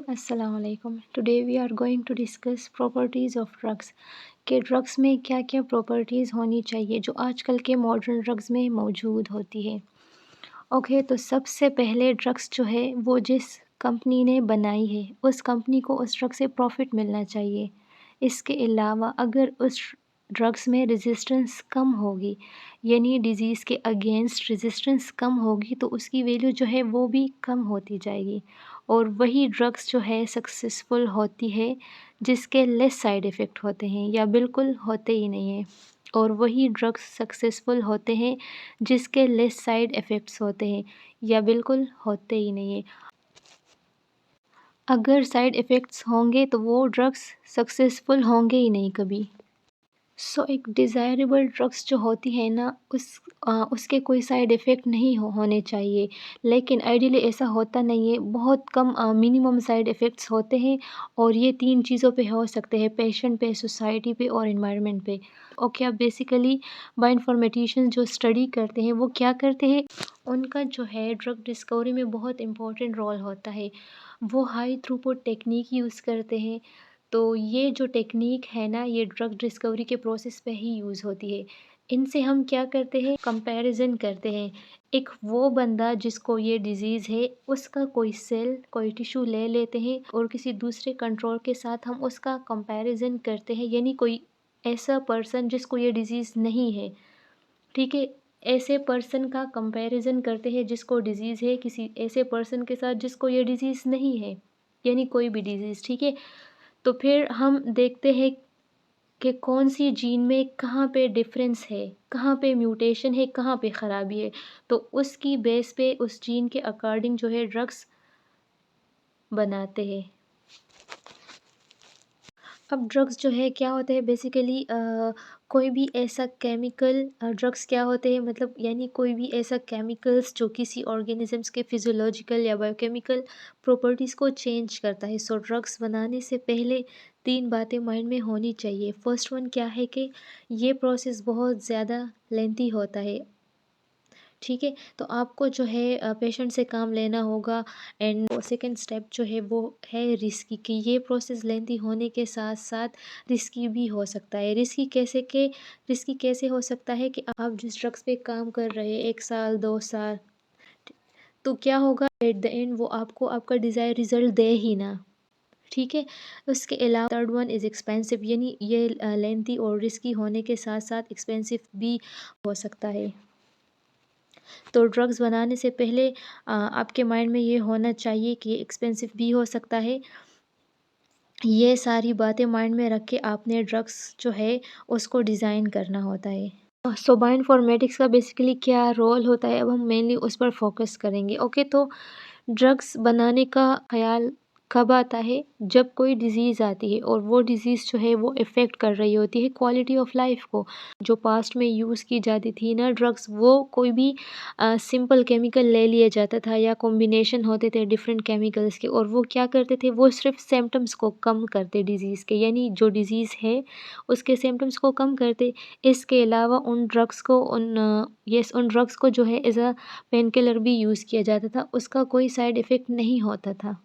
Assalamualaikum. Today we are going to discuss properties of drugs कि drugs में क्या क्या प्रॉपर्टीज़ होनी चाहिए जो आजकल के मॉडर्न ड्रग्स में मौजूद होती है। ओके, तो सबसे पहले ड्रग्स जो है वो जिस कंपनी ने बनाई है उस कंपनी को उस ड्रग से प्रॉफिट मिलना चाहिए। इसके अलावा अगर उस ड्रग्स में रेजिस्टेंस कम होगी, यानी डिज़ीज़ के अगेंस्ट रेजिस्टेंस कम होगी, तो उसकी वैल्यू जो है वो भी कम होती जाएगी। और वही ड्रग्स जो है सक्सेसफुल होती है जिसके लेस साइड इफ़ेक्ट होते हैं या बिल्कुल होते ही नहीं हैं। और वही ड्रग्स सक्सेसफुल होते हैं जिसके लेस साइड इफ़ेक्ट्स होते हैं या बिल्कुल होते ही नहीं हैं। अगर साइड इफ़ेक्ट्स होंगे तो वो ड्रग्स सक्सेसफुल होंगे ही नहीं कभी। एक डिज़ायरेबल ड्रग्स जो होती है ना उसके कोई साइड इफ़ेक्ट नहीं होने चाहिए, लेकिन आइडियली ऐसा होता नहीं है। बहुत कम मिनिमम साइड इफ़ेक्ट्स होते हैं और ये 3 चीज़ों पे हो सकते हैं, पेशेंट पे, सोसाइटी पे और एनवायरनमेंट पे। ओके, अब बेसिकली बायोइन्फॉर्मेटिशियन जो स्टडी करते हैं वो क्या करते हैं, उनका जो है ड्रग डिस्कवरी में बहुत इम्पोर्टेंट रोल होता है। वो हाई थ्रूपुट टेक्निक यूज़ करते हैं। तो ये जो टेक्निक है ना, ये ड्रग डिस्कवरी के प्रोसेस पे ही यूज़ होती है। इनसे हम क्या करते हैं, कंपैरिजन करते हैं। एक वो बंदा जिसको ये डिज़ीज़ है उसका कोई सेल, कोई टिश्यू ले लेते हैं और किसी दूसरे कंट्रोल के साथ हम उसका कंपैरिजन करते हैं, यानी कोई ऐसा पर्सन जिसको ये डिज़ीज़ नहीं है, ठीक है, ऐसे पर्सन का कंपैरिजन करते हैं जिसको डिज़ीज़ है किसी ऐसे पर्सन के साथ जिसको ये डिज़ीज़ नहीं है, यानी कोई भी डिज़ीज़, ठीक है। तो फिर हम देखते हैं कि कौन सी जीन में कहाँ पे डिफरेंस है, कहाँ पे म्यूटेशन है, कहाँ पे ख़राबी है। तो उसकी बेस पे उस जीन के अकॉर्डिंग जो है ड्रग्स बनाते हैं। अब ड्रग्स जो है क्या होता है बेसिकली, कोई भी ऐसा केमिकल, ड्रग्स क्या होते हैं मतलब, यानी कोई भी ऐसा केमिकल्स जो किसी ऑर्गेनिजम्स के फिजियोलॉजिकल या बायोकेमिकल प्रॉपर्टीज़ को चेंज करता है। ड्रग्स बनाने से पहले 3 बातें माइंड में होनी चाहिए। फर्स्ट वन क्या है कि ये प्रोसेस बहुत ज़्यादा लेंथी होता है, ठीक है। तो आपको जो है पेशेंट से काम लेना होगा। एंड सेकंड स्टेप जो है वो है रिस्की, कि ये प्रोसेस लेंथी होने के साथ साथ रिस्की भी हो सकता है। रिस्की कैसे हो सकता है कि आप जिस ड्रग्स पे काम कर रहे हैं 1 साल 2 साल, तो क्या होगा एट द एंड वो आपको आपका डिज़ायर रिज़ल्ट दे ही ना, ठीक है। उसके अलावा थर्ड वन इज़ एक्सपेंसिव, यानी ये लेंथी और रिस्की होने के साथ साथ एक्सपेंसिव भी हो सकता है। तो ड्रग्स बनाने से पहले आपके माइंड में ये होना चाहिए कि ये एक्सपेंसिव भी हो सकता है। ये सारी बातें माइंड में रख के आपने ड्रग्स जो है उसको डिज़ाइन करना होता है। बायोइन्फॉर्मेटिक्स का बेसिकली क्या रोल होता है, अब हम मेनली उस पर फोकस करेंगे। ओके, तो ड्रग्स बनाने का ख़्याल कब आता है, जब कोई डिज़ीज़ आती है और वो डिज़ीज़ जो है वो इफ़ेक्ट कर रही होती है क्वालिटी ऑफ लाइफ को। जो पास्ट में यूज़ की जाती थी ना ड्रग्स, वो कोई भी सिंपल केमिकल ले लिया जाता था या कॉम्बिनेशन होते थे डिफरेंट केमिकल्स के, और वो क्या करते थे, वो सिर्फ सिम्टम्स को कम करते डिज़ीज़ के, यानी जो डिज़ीज़ है उसके सिम्टम्स को कम करते। इसके अलावा उन ड्रग्स को जो है एज अ पेन किलर भी यूज़ किया जाता था, उसका कोई साइड इफ़ेक्ट नहीं होता था।